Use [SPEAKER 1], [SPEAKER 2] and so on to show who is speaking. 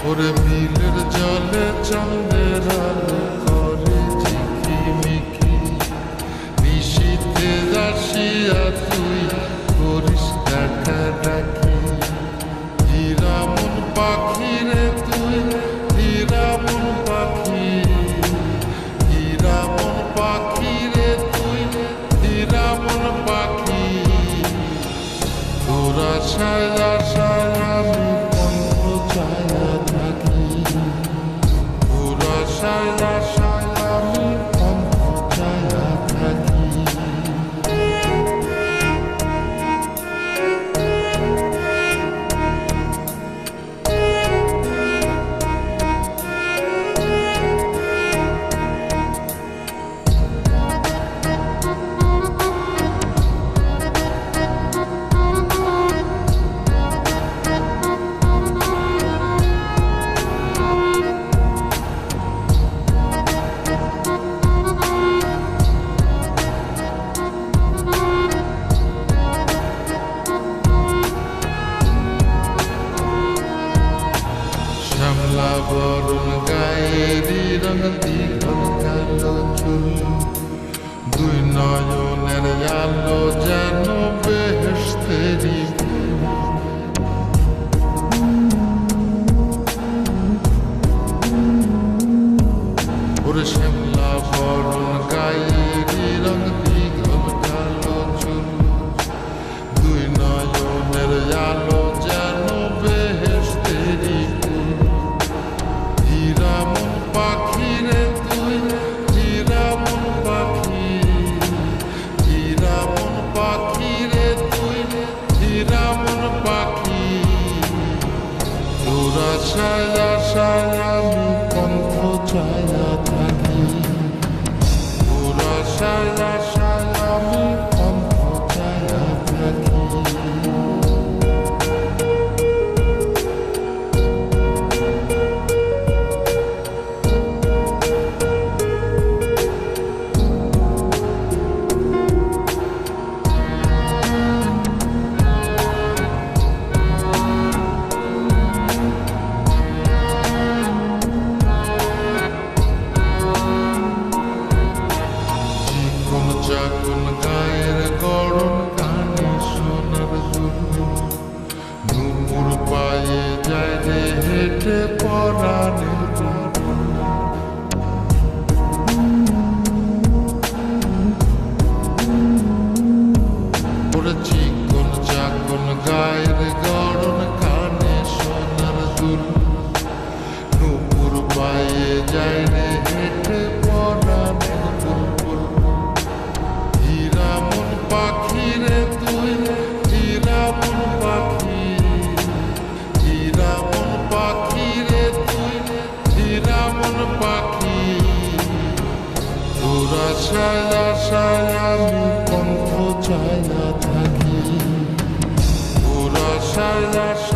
[SPEAKER 1] ওরে বিলের জলে চাঁদের আলো করে ঝিকিমিকি, নিশীথে আসিয়া তুই করিস ডাকাডাকি। হীরামন পাখি রে তুই, হীরামন পাখি, হীরামন পাখি রে তুই, হীরামন পাখি। তোর আশায় আশায় আমি কণ্ঠ ছায়া থাকি, তোর আশায় আশায় আমি কণ্ঠ ছায়া থাকি। শ্যামলা বরণ গায়েরি রঙ দীঘল কালো চুল, দুই নয়নের আলো যেন বেহেশতেরি ফুল। ওরে শ্যামলা বরণ গায়েরি রঙ দীঘল কালো চুল, দুই নয়নের আলো যেন বেহেশতেরি ফুল। হীরামন পাখি রে তুই, হীরামন পাখি, হীরামন পাখি রে তুই, হীরামন পাখি। তোর আশায় আশায় আমি কণ্ঠ ছায়া থাকি, তোর আশায় আশায় আমি কণ্ঠ ছায়া থাকি। চাকুন গায়ের গরম কানে সোনার দুল, নুপুর পায়ে যায় রে হেঁটে পরাণের বুলবুল। ওরে চিকন চাকুন গায়ের গরম কানে সোনার দুল, নুপুর পায়ে যায় রে হেঁটে পরাণের বুলবুল। হীরামন পাখি রে তুই, হীরামন পাখি, হীরামন পাখি রে তুই, হীরামন পাখি। তোর আশায় আশায় আমি কণ্ঠ ছায়া থাকি, তোর আশায় আশায়